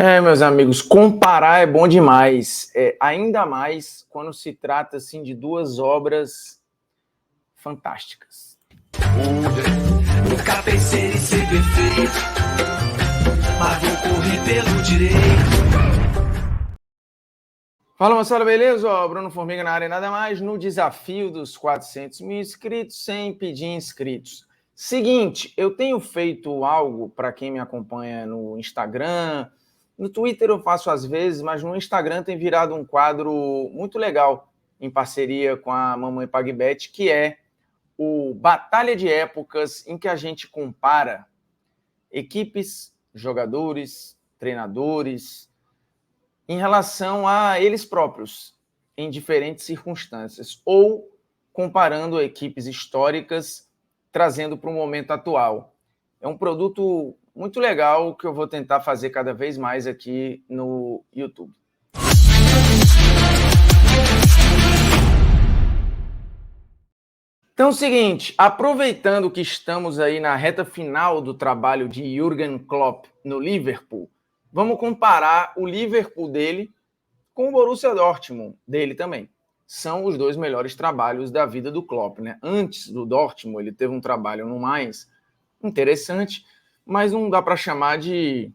Meus amigos, comparar é bom demais. Ainda mais quando se trata assim, de duas obras fantásticas. Nunca pensei em ser perfeito, mas vou correr pelo direito. Fala, moçada, beleza? Bruno Formiga na área, nada mais no desafio dos 400 mil inscritos sem pedir inscritos. Seguinte, eu tenho feito algo para quem me acompanha no Instagram, no Twitter eu faço às vezes, mas no Instagram tem virado um quadro muito legal em parceria com a Mamãe PagBet, que é o Batalha de Épocas, em que a gente compara equipes, jogadores, treinadores, em relação a eles próprios, em diferentes circunstâncias, ou comparando equipes históricas, trazendo para o momento atual. É um produto muito legal que eu vou tentar fazer cada vez mais aqui no YouTube. Então é o seguinte, aproveitando que estamos aí na reta final do trabalho de Jürgen Klopp no Liverpool, vamos comparar o Liverpool dele com o Borussia Dortmund dele também. São os dois melhores trabalhos da vida do Klopp, né? Antes do Dortmund, ele teve um trabalho no mais interessante, mas não dá para chamar de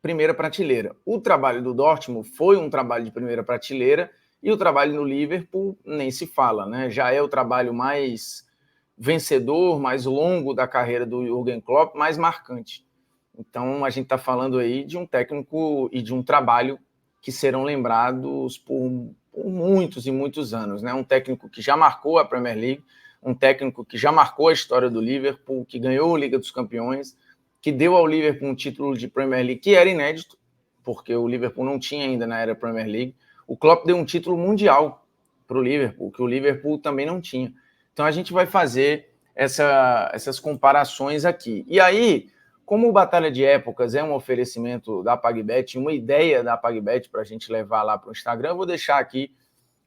primeira prateleira. O trabalho do Dortmund foi um trabalho de primeira prateleira e o trabalho no Liverpool nem se fala, né? Já é o trabalho mais vencedor, mais longo da carreira do Jürgen Klopp, mais marcante. Então, a gente está falando aí de um técnico e de um trabalho que serão lembrados por muitos e muitos anos, né? Um técnico que já marcou a Premier League, um técnico que já marcou a história do Liverpool, que ganhou a Liga dos Campeões, que deu ao Liverpool um título de Premier League que era inédito, porque o Liverpool não tinha ainda na era Premier League. O Klopp deu um título mundial para o Liverpool, que o Liverpool também não tinha. Então a gente vai fazer essas comparações aqui. E aí, como o Batalha de Épocas é um oferecimento da PagBet, uma ideia da PagBet para a gente levar lá para o Instagram, eu vou deixar aqui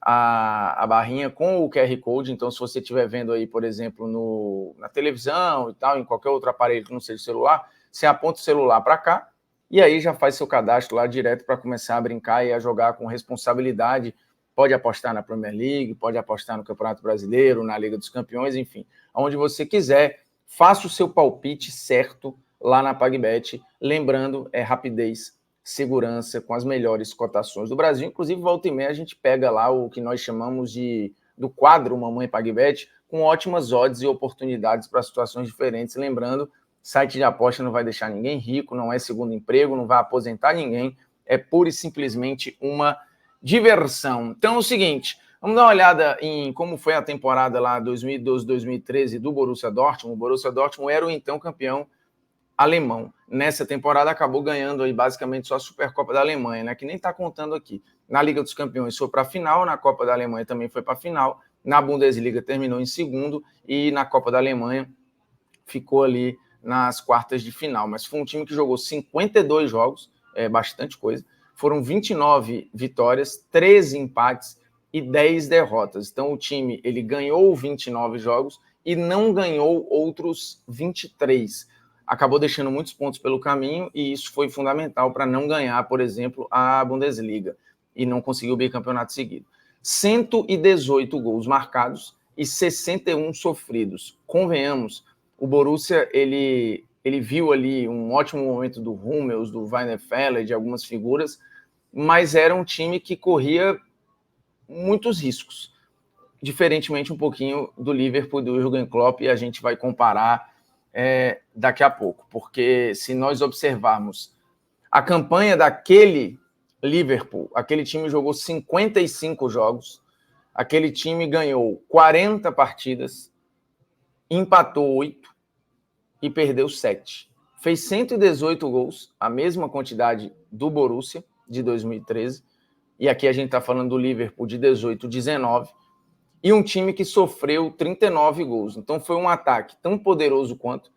a barrinha com o QR Code. Então, se você estiver vendo aí, por exemplo, na televisão e tal, em qualquer outro aparelho que não seja celular, você aponta o celular para cá e aí já faz seu cadastro lá direto para começar a brincar e a jogar com responsabilidade. Pode apostar na Premier League, pode apostar no Campeonato Brasileiro, na Liga dos Campeões, enfim, onde você quiser, faça o seu palpite certo lá na PagBet. Lembrando, é rapidez, segurança, com as melhores cotações do Brasil. Inclusive, volta e meia, a gente pega lá o que nós chamamos do quadro Mamãe PagBet, com ótimas odds e oportunidades para situações diferentes. Lembrando, site de aposta não vai deixar ninguém rico, não é segundo emprego, não vai aposentar ninguém, é pura e simplesmente uma diversão. Então é o seguinte, vamos dar uma olhada em como foi a temporada lá 2012-2013 do Borussia Dortmund. O Borussia Dortmund era o então campeão alemão. Nessa temporada acabou ganhando aí basicamente só a Supercopa da Alemanha, né? Que nem está contando aqui. Na Liga dos Campeões foi para a final, na Copa da Alemanha também foi para a final, na Bundesliga terminou em segundo e na Copa da Alemanha ficou ali nas quartas de final. Mas foi um time que jogou 52 jogos, bastante coisa. Foram 29 vitórias, 13 empates e 10 derrotas. Então o time ele ganhou 29 jogos e não ganhou outros 23. Acabou deixando muitos pontos pelo caminho e isso foi fundamental para não ganhar, por exemplo, a Bundesliga e não conseguir o bicampeonato seguido. 118 gols marcados e 61 sofridos. Convenhamos, o Borussia ele viu ali um ótimo momento do Hummels, do Weinerfeller, de algumas figuras, mas era um time que corria muitos riscos, diferentemente um pouquinho do Liverpool, do Jürgen Klopp, e a gente vai comparar daqui a pouco, porque se nós observarmos a campanha daquele Liverpool, aquele time jogou 55 jogos, aquele time ganhou 40 partidas, empatou 8 e perdeu 7. Fez 118 gols, a mesma quantidade do Borussia de 2013, e aqui a gente está falando do Liverpool de 18, 19, e um time que sofreu 39 gols. Então foi um ataque tão poderoso quanto.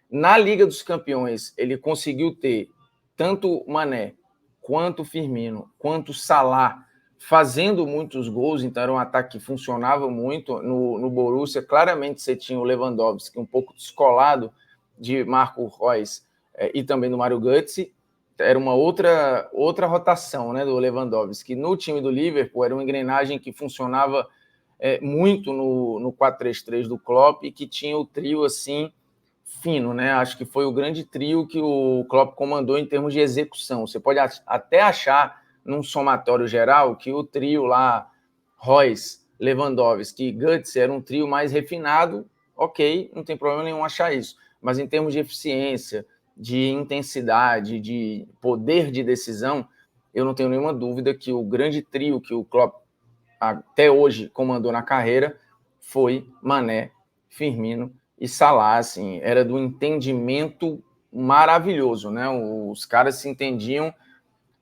Na Liga dos Campeões, ele conseguiu ter tanto Mané, quanto Firmino, quanto Salah, fazendo muitos gols, então era um ataque que funcionava muito. No Borussia, claramente você tinha o Lewandowski, um pouco descolado de Marco Reus e também do Mario Götze. era uma outra rotação, né, do Lewandowski. No time do Liverpool era uma engrenagem que funcionava muito no 4-3-3 do Klopp e que tinha o trio assim fino, né? Acho que foi o grande trio que o Klopp comandou em termos de execução. Você pode até achar num somatório geral que o trio lá, Royce, Lewandowski e Götze, era um trio mais refinado. Ok, não tem problema nenhum achar isso. Mas em termos de eficiência, de intensidade, de poder de decisão, eu não tenho nenhuma dúvida que o grande trio que o Klopp até hoje comandou na carreira foi Mané, Firmino e Salah. Assim, era do entendimento maravilhoso, né? Os caras se entendiam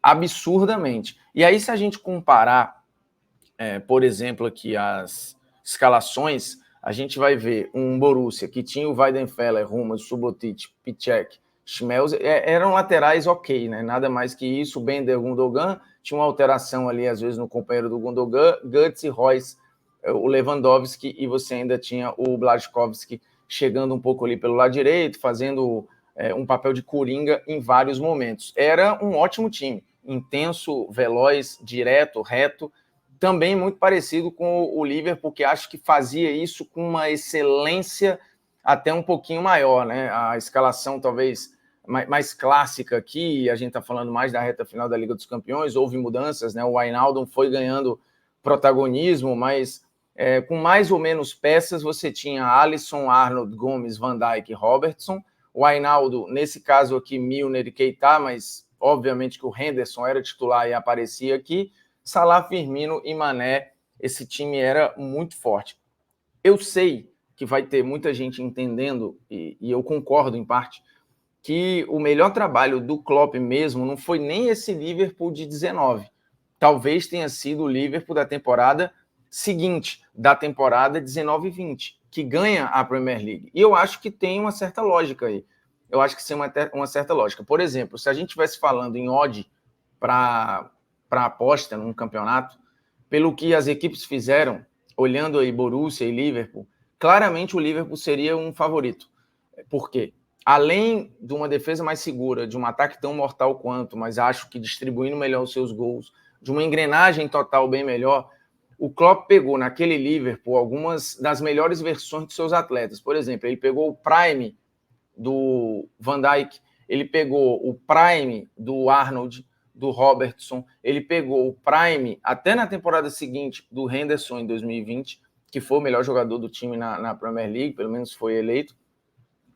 absurdamente. E aí, se a gente comparar, por exemplo, aqui as escalações, a gente vai ver um Borussia que tinha o Weidenfeller, Hummels, Subotic, Piszczek, Schmelz, eram laterais ok, né? Nada mais que isso. Bender, Gundogan, tinha uma alteração ali, às vezes, no companheiro do Gundogan, Götze, Royce, o Lewandowski, e você ainda tinha o Błaszczykowski chegando um pouco ali pelo lado direito, fazendo um papel de coringa em vários momentos. Era um ótimo time, intenso, veloz, direto, reto, também muito parecido com o Liverpool, que acho que fazia isso com uma excelência até um pouquinho maior, né? A escalação talvez mais clássica aqui, a gente está falando mais da reta final da Liga dos Campeões, houve mudanças, né? O Wijnaldum foi ganhando protagonismo, mas com mais ou menos peças, você tinha Alisson, Arnold, Gomes, Van Dijk e Robertson. O Wijnaldum, nesse caso aqui, Milner e Keita, mas obviamente que o Henderson era titular e aparecia aqui. Salah, Firmino e Mané, esse time era muito forte. Eu sei que vai ter muita gente entendendo, e eu concordo em parte, que o melhor trabalho do Klopp mesmo não foi nem esse Liverpool de 19. Talvez tenha sido o Liverpool da temporada seguinte, da temporada 19-20, que ganha a Premier League. E eu acho que tem uma certa lógica aí. Eu acho que tem uma certa lógica. Por exemplo, se a gente estivesse falando em odd para aposta num campeonato, pelo que as equipes fizeram, olhando aí Borussia e Liverpool, claramente o Liverpool seria um favorito. Por quê? Além de uma defesa mais segura, de um ataque tão mortal quanto, mas acho que distribuindo melhor os seus gols, de uma engrenagem total bem melhor, o Klopp pegou naquele Liverpool algumas das melhores versões de seus atletas. Por exemplo, ele pegou o prime do Van Dijk, ele pegou o prime do Arnold, do Robertson, ele pegou o prime, até na temporada seguinte, do Henderson em 2020, que foi o melhor jogador do time na Premier League, pelo menos foi eleito.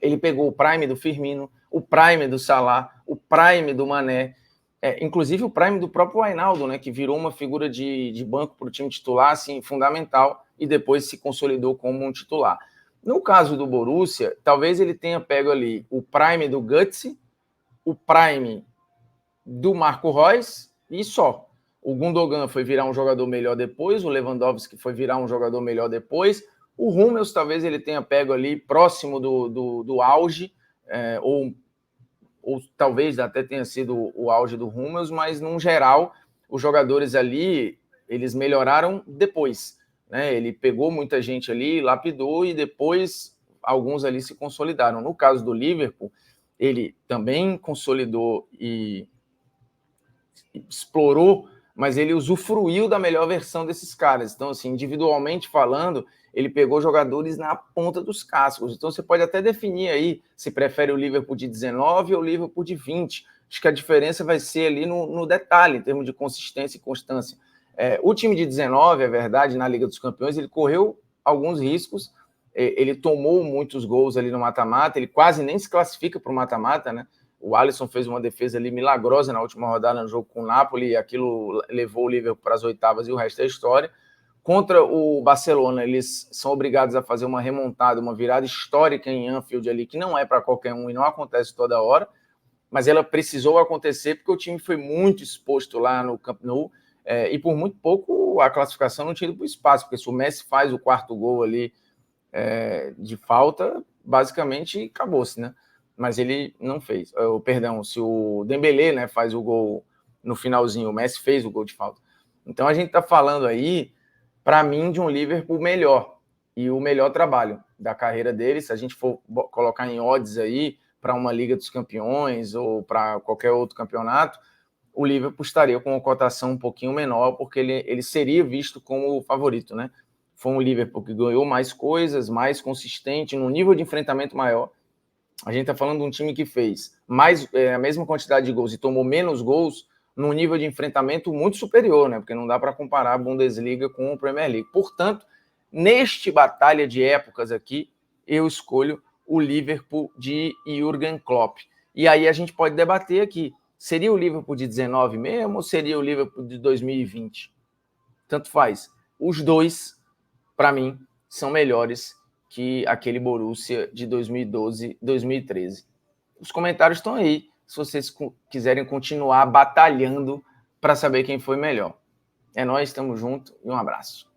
Ele pegou o prime do Firmino, o prime do Salah, o prime do Mané, inclusive o prime do próprio Wijnaldum, né, que virou uma figura de banco para o time titular, assim, fundamental, e depois se consolidou como um titular. No caso do Borussia, talvez ele tenha pego ali o prime do Götze, o prime do Marco Reus e só. O Gundogan foi virar um jogador melhor depois, o Lewandowski foi virar um jogador melhor depois, o Hummels talvez ele tenha pego ali próximo do auge, ou talvez até tenha sido o auge do Hummels, mas, num geral, os jogadores ali, eles melhoraram depois, né? Ele pegou muita gente ali, lapidou, e depois alguns ali se consolidaram. No caso do Liverpool, ele também consolidou e explorou, mas ele usufruiu da melhor versão desses caras. Então, assim, individualmente falando, ele pegou jogadores na ponta dos cascos. Então, você pode até definir aí se prefere o Liverpool de 19 ou o Liverpool de 20. Acho que a diferença vai ser ali no detalhe, em termos de consistência e constância. O time de 19, é verdade, na Liga dos Campeões, ele correu alguns riscos, ele tomou muitos gols ali no mata-mata, ele quase nem se classifica para o mata-mata, né? O Alisson fez uma defesa ali milagrosa na última rodada no jogo com o Napoli, e aquilo levou o Liverpool para as oitavas e o resto é história. Contra o Barcelona, eles são obrigados a fazer uma remontada, uma virada histórica em Anfield ali, que não é para qualquer um e não acontece toda hora, mas ela precisou acontecer porque o time foi muito exposto lá no Camp Nou, e por muito pouco a classificação não tinha ido para o espaço, porque se o Messi faz o quarto gol ali de falta, basicamente acabou-se, né? Mas ele não fez. Perdão, se o Dembélé, né, faz o gol no finalzinho, o Messi fez o gol de falta. Então a gente está falando aí, para mim, de um Liverpool melhor, e o melhor trabalho da carreira dele. Se a gente for colocar em odds aí, para uma Liga dos Campeões ou para qualquer outro campeonato, o Liverpool estaria com uma cotação um pouquinho menor, porque ele seria visto como o favorito, né? Foi um Liverpool que ganhou mais coisas, mais consistente, num nível de enfrentamento maior. A gente está falando de um time que fez a mesma quantidade de gols e tomou menos gols num nível de enfrentamento muito superior, né? Porque não dá para comparar a Bundesliga com a Premier League. Portanto, neste batalha de épocas aqui, eu escolho o Liverpool de Jürgen Klopp. E aí a gente pode debater aqui, seria o Liverpool de 19 mesmo ou seria o Liverpool de 2020? Tanto faz. Os dois, para mim, são melhores que aquele Borussia de 2012, 2013. Os comentários estão aí, se vocês quiserem continuar batalhando para saber quem foi melhor. É nóis, estamos juntos e um abraço.